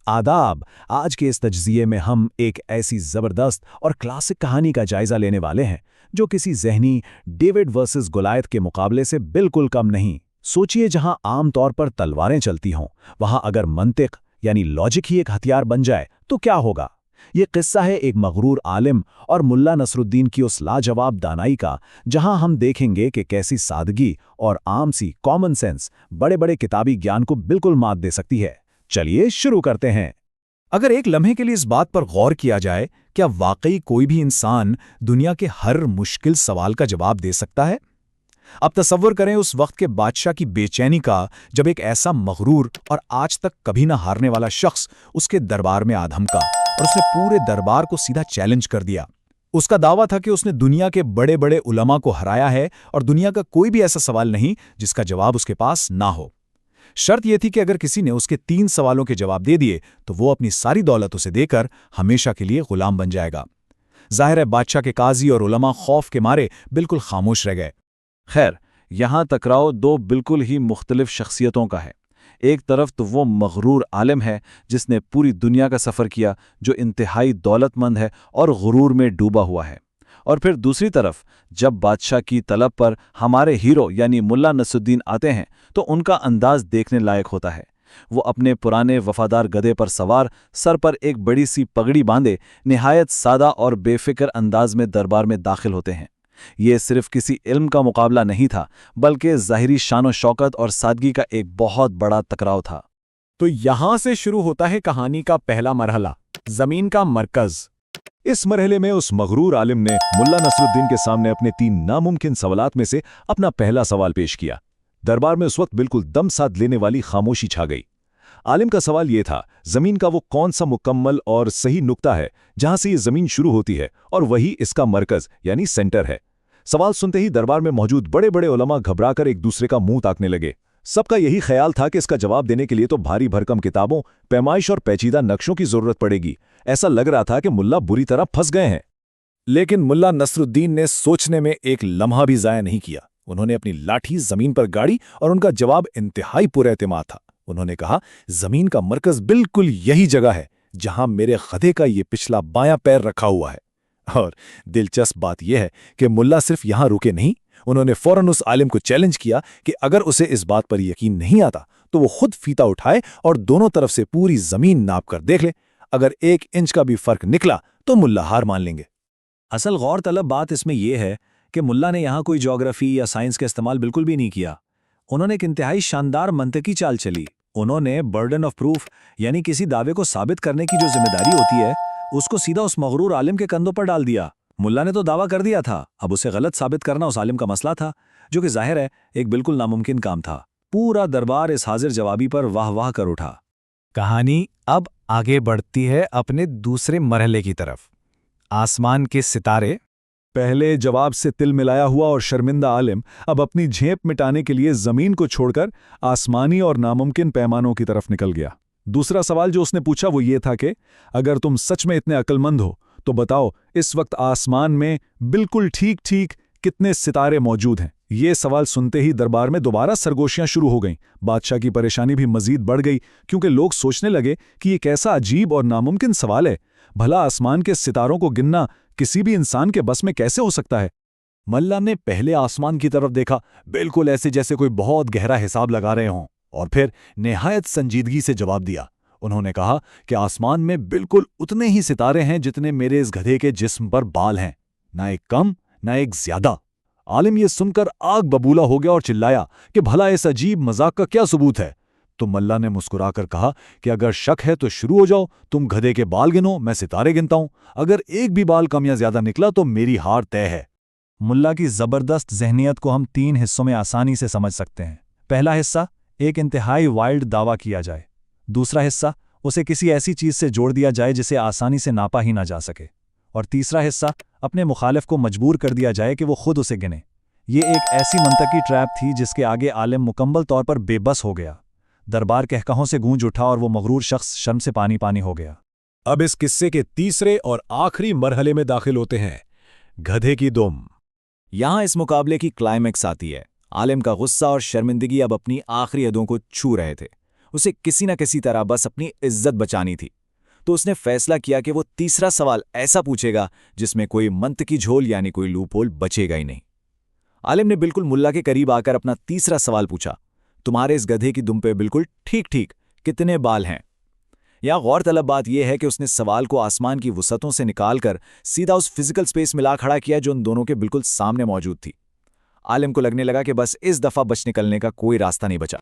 आदाब। आज के इस तज्ज़िये में हम एक ऐसी ज़बरदस्त और क्लासिक कहानी का जायज़ा लेने वाले हैं जो किसी ज़हनी डेविड वर्सेस गोलायत के मुकाबले से बिल्कुल कम नहीं। सोचिए, जहां आम तौर पर तलवारें चलती हों, वहां अगर मंतिक यानी लॉजिक ही एक हथियार बन जाए तो क्या होगा। ये किस्सा है एक मगरूर आलिम और मुल्ला नसरुद्दीन की उस लाजवाब दानाई का, जहां हम देखेंगे कि कैसी सादगी और आम सी कॉमन सेंस बड़े बड़े किताबी ज्ञान को बिल्कुल मात दे सकती है। चलिए शुरू करते हैं। अगर एक लम्हे के लिए इस बात पर गौर किया जाए, क्या वाकई कोई भी इंसान दुनिया के हर मुश्किल सवाल का जवाब दे सकता है? अब तसव्वुर करें उस वक्त के बादशाह की बेचैनी का, जब एक ऐसा मगरूर और आज तक कभी ना हारने वाला शख्स उसके दरबार में आ धमका और उसने पूरे दरबार को सीधा चैलेंज कर दिया। उसका दावा था कि उसने दुनिया के बड़े बड़े उलमा को हराया है और दुनिया का कोई भी ऐसा सवाल नहीं जिसका जवाब उसके पास ना हो। शर्त यह थी कि अगर किसी ने उसके 3 सवालों के जवाब दे दिए तो वो अपनी सारी दौलत उसे देकर हमेशा के लिए गुलाम बन जाएगा। जाहिर है, बादशाह के काजी और उलमा खौफ के मारे बिल्कुल खामोश रह गए। खैर, यहां टकराव दो बिल्कुल ही मुख्तलिफ शख्सियतों का है। एक तरफ तो वो मगरूर आलिम है जिसने पूरी दुनिया का सफ़र किया, जो इंतहाई दौलतमंद है और गुरूर में डूबा हुआ है। और फिर दूसरी तरफ जब बादशाह की तलब पर हमारे हीरो यानी मुल्ला नसरुद्दीन आते हैं तो उनका अंदाज देखने लायक होता है। वो अपने पुराने वफादार गधे पर सवार, सर पर एक बड़ी सी पगड़ी बांधे, निहायत सादा और बेफिक्र अंदाज में दरबार में दाखिल होते हैं। ये सिर्फ किसी इल्म का मुकाबला नहीं था, बल्कि ज़ाहिरी शान व शौकत और सादगी का एक बहुत बड़ा टकराव था। तो यहां से शुरू होता है कहानी का पहला मरहला, जमीन का मरकज। इस मरहले में उस मगरूर आलिम ने मुल्ला नसरुद्दीन के सामने अपने 3 नामुमकिन सवालात में से अपना पहला सवाल पेश किया। दरबार में उस वक्त बिल्कुल दम साध लेने वाली खामोशी छा गई। आलिम का सवाल यह था, जमीन का वो कौन सा मुकम्मल और सही नुक्ता है जहां से ये जमीन शुरू होती है और वही इसका मरकज यानी सेंटर है। सवाल सुनते ही दरबार में मौजूद बड़े बड़े उलमा घबराकर एक दूसरे का मुंह ताकने लगे। सबका यही ख्याल था कि इसका जवाब देने के लिए तो भारी भरकम किताबों, पैमाइश और पेचीदा नक्शों की जरूरत पड़ेगी। ऐसा लग रहा था कि मुल्ला बुरी तरह फंस गए हैं। लेकिन मुल्ला नसरुद्दीन ने सोचने में एक लम्हा भी जाया नहीं किया। उन्होंने अपनी लाठी जमीन पर गाड़ी और उनका जवाब इंतहाई पुरएतमाद था। उन्होंने कहा, जमीन का मरकज बिल्कुल यही जगह है जहां मेरे गधे का ये पिछला बायां पैर रखा हुआ है। और दिलचस्प बात यह है कि मुल्ला सिर्फ यहां रुके नहीं, उन्होंने फौरन उस आलिम को चैलेंज किया कि अगर उसे इस बात पर यकीन नहीं आता तो वो खुद फीता उठाए और दोनों तरफ से पूरी जमीन नाप कर देख ले। अगर 1 इंच का भी फर्क निकला तो मुल्ला हार मान लेंगे। असल गौर तलब बात इसमें यह है कि मुल्ला ने यहां कोई ज्योग्राफी या साइंस का इस्तेमाल बिल्कुल भी नहीं किया। उन्होंने एक इंतहाई शानदार मंतकी चाल चली। उन्होंने बर्डन ऑफ प्रूफ यानी किसी दावे को साबित करने की जो जिम्मेदारी होती है, उसको सीधा उस मगरूर आलिम के कंधों पर डाल दिया। मुल्ला ने तो दावा कर दिया था, अब उसे गलत साबित करना उस आलिम का मसला था, जो कि जाहिर है एक बिल्कुल नामुमकिन काम था। पूरा दरबार इस हाजिर जवाबी पर वाह वाह कर उठा। कहानी अब आगे बढ़ती है अपने दूसरे मरहले की तरफ। आसमान के सितारे। पहले जवाब से तिल मिलाया हुआ और शर्मिंदा आलिम अब अपनी झेप मिटाने के लिए जमीन को छोड़कर आसमानी और नामुमकिन पैमानों की तरफ निकल गया। दूसरा सवाल जो उसने पूछा वो ये था कि अगर तुम सच में इतने अक्लमंद हो तो बताओ, इस वक्त आसमान में बिल्कुल ठीक ठीक कितने सितारे मौजूद हैं। ये सवाल सुनते ही दरबार में दोबारा सरगोशियां शुरू हो गईं। बादशाह की परेशानी भी मजीद बढ़ गई, क्योंकि लोग सोचने लगे कि ये कैसा अजीब और नामुमकिन सवाल है। भला आसमान के सितारों को गिनना किसी भी इंसान के बस में कैसे हो सकता है? मल्ला ने पहले आसमान की तरफ देखा, बिल्कुल ऐसे जैसे कोई बहुत गहरा हिसाब लगा रहे हों, और फिर निहायत संजीदगी से जवाब दिया। उन्होंने कहा कि आसमान में बिल्कुल उतने ही सितारे हैं जितने मेरे इस गधे के जिस्म पर बाल हैं, ना एक कम ना एक ज्यादा। आलिम ये सुनकर आग बबूला हो गया और चिल्लाया कि भला इस अजीब मजाक का क्या सबूत है? तो मल्ला ने मुस्कुराकर कहा कि अगर शक है तो शुरू हो जाओ, तुम गधे के बाल गिनो, मैं सितारे गिनता हूं। अगर एक भी बाल कम या ज्यादा निकला तो मेरी हार तय है। मुल्ला की जबरदस्त जहनियत को हम 3 हिस्सों में आसानी से समझ सकते हैं। पहला हिस्सा, एक इंतहाई वाइल्ड दावा किया जाए। दूसरा हिस्सा, उसे किसी ऐसी चीज से जोड़ दिया जाए जिसे आसानी से नापा ही ना जा सके। और तीसरा हिस्सा, अपने मुखालिफ को मजबूर कर दिया जाए कि वो खुद उसे गिने। ये एक ऐसी मंतकी ट्रैप थी जिसके आगे आलिम मुकम्मल तौर पर बेबस हो गया। दरबार कहकहों से गूंज उठा और वो मगरूर शख्स शर्म से पानी पानी हो गया। अब इस किस्से के तीसरे और आखिरी मरहले में दाखिल होते हैं, गधे की दुम। यहां इस मुकाबले की क्लाइमैक्स आती है। आलिम का गुस्सा और शर्मिंदगी अब अपनी आखिरी हदों को छू रहे थे। उसे किसी न किसी तरह बस अपनी इज्जत बचानी थी। तो उसने फैसला किया कि वो तीसरा सवाल ऐसा पूछेगा जिसमें कोई मंतकी झोल यानी कोई लूपहोल बचेगा ही नहीं। आलिम ने बिल्कुल मुल्ला के करीब आकर अपना तीसरा सवाल पूछा, तुम्हारे इस गधे की दुम पे बिल्कुल ठीक ठीक कितने बाल हैं? यहां गौरतलब बात यह है कि उसने सवाल को आसमान की वुसअतों से निकालकर सीधा उस फिजिकल स्पेस में ला खड़ा किया जो उन दोनों के बिल्कुल सामने मौजूद थी। आलिम को लगने लगा कि बस इस दफा बच निकलने का कोई रास्ता नहीं बचा।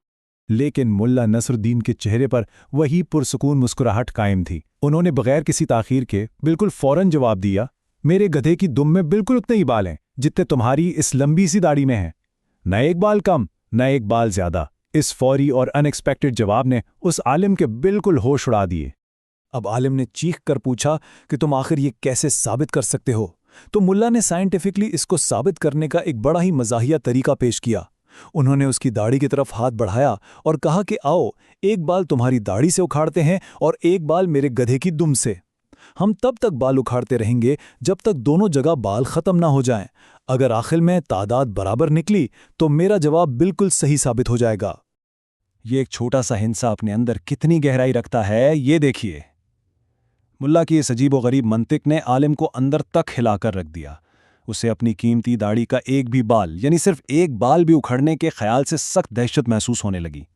लेकिन मुल्ला नसरुद्दीन के चेहरे पर वही पुरसुकून मुस्कुराहट कायम थी। उन्होंने बगैर किसी ताखीर के बिल्कुल फौरन जवाब दिया, मेरे गधे की दुम में बिल्कुल उतने ही बाल हैं जितने तुम्हारी इस लंबी सी दाढ़ी में हैं। न एक बाल कम, न एक बाल ज्यादा। इस फौरी और अनएक्सपेक्टेड जवाब ने उस आलिम के बिल्कुल होश उड़ा दिए। अब आलिम ने चीख कर पूछा कि तुम आखिर ये कैसे साबित कर सकते हो? तो मुल्ला ने साइंटिफिकली इसको साबित करने का एक बड़ा ही मज़ाहिया तरीका पेश किया। उन्होंने उसकी दाढ़ी की तरफ हाथ बढ़ाया और कहा कि आओ, एक बाल तुम्हारी दाढ़ी से उखाड़ते हैं और एक बाल मेरे गधे की दुम से। हम तब तक बाल उखाड़ते रहेंगे जब तक दोनों जगह बाल खत्म ना हो जाएं। अगर आखिर में तादाद बराबर निकली तो मेरा जवाब बिल्कुल सही साबित हो जाएगा। ये एक छोटा सा हिंसा अपने अंदर कितनी गहराई रखता है, ये देखिए। मुल्ला की इस अजीब व गरीब मंतिक ने आलिम को अंदर तक हिलाकर रख दिया। उसे अपनी कीमती दाढ़ी का एक भी बाल, यानी सिर्फ एक बाल भी उखड़ने के ख्याल से सख्त दहशत महसूस होने लगी।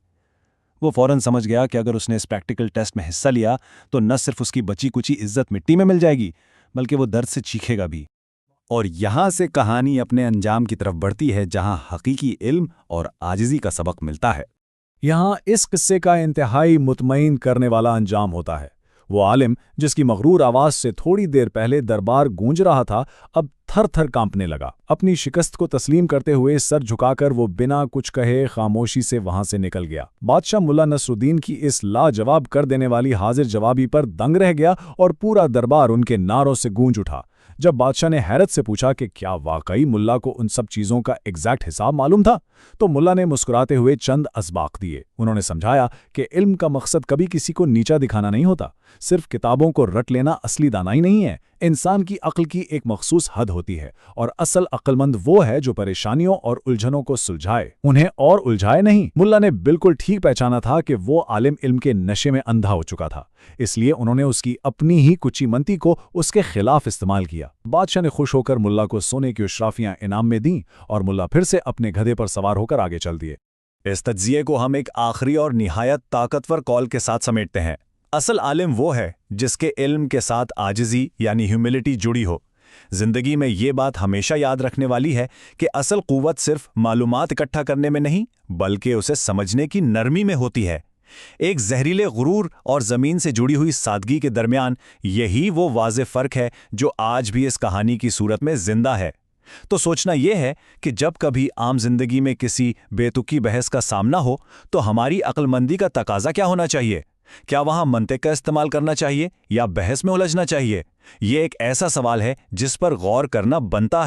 वो फौरन समझ गया कि अगर उसने इस प्रैक्टिकल टेस्ट में हिस्सा लिया तो न सिर्फ उसकी बची कुची इज्जत मिट्टी में मिल जाएगी, बल्कि वो दर्द से चीखेगा भी। और यहां से कहानी अपने अंजाम की तरफ बढ़ती है, जहां हकीकी इल्म और आजिज़ी का सबक मिलता है। यहां इस किस्से का इंतहाई मुतमईन करने वाला अंजाम होता है। वो आलिम जिसकी मगरूर आवाज से थोड़ी देर पहले दरबार गूंज रहा था, अब थर थर कांपने लगा। अपनी शिकस्त को तस्लीम करते हुए सर झुकाकर वो बिना कुछ कहे खामोशी से वहां से निकल गया। बादशाह मुल्ला नसरुद्दीन की इस लाजवाब कर देने वाली हाजिर जवाबी पर दंग रह गया और पूरा दरबार उनके नारों से गूंज उठा। जब बादशाह ने हैरत से पूछा कि क्या वाकई मुल्ला को उन सब चीज़ों का एग्जैक्ट हिसाब मालूम था, तो मुल्ला ने मुस्कुराते हुए चंद असबाक दिए। उन्होंने समझाया कि इल्म का मकसद कभी किसी को नीचा दिखाना नहीं होता, सिर्फ किताबों को रट लेना असली दानाई नहीं है। इंसान की अक्ल की एक मखसूस हद होती है और असल अक्लमंद वो है जो परेशानियों और उलझनों को सुलझाए, उन्हें और उलझाए नहीं। मुल्ला ने बिल्कुल ठीक पहचाना था कि वो आलिम इल्म के नशे में अंधा हो चुका था, इसलिए उन्होंने उसकी अपनी ही कुची मंती को उसके खिलाफ इस्तेमाल किया। बादशाह ने खुश होकर मुल्ला को सोने की उशराफियां इनाम में दीं और मुल्ला फिर से अपने गधे पर सवार होकर आगे चल दिए। इस तज्जिये को हम एक आखिरी और निहायत ताकतवर कॉल के साथ समेटते हैं। असल आलिम वो है जिसके इल्म के साथ आजिज़ी यानी ह्यूमिलिटी जुड़ी हो। जिंदगी में ये बात हमेशा याद रखने वाली है कि असल क़ुव्वत सिर्फ मालूमात इकट्ठा करने में नहीं, बल्कि उसे समझने की नरमी में होती है। एक जहरीले गुरूर और ज़मीन से जुड़ी हुई सादगी के दरमियान यही वो वाज़े फ़र्क है जो आज भी इस कहानी की सूरत में जिंदा है। तो सोचना यह है कि जब कभी आम जिंदगी में किसी बेतुकी बहस का सामना हो तो हमारी अक्लमंदी का तकाजा क्या होना चाहिए? क्या वहां मंतिक का इस्तेमाल करना चाहिए या बहस में उलझना चाहिए? ये एक ऐसा सवाल है जिस पर गौर करना बनता है।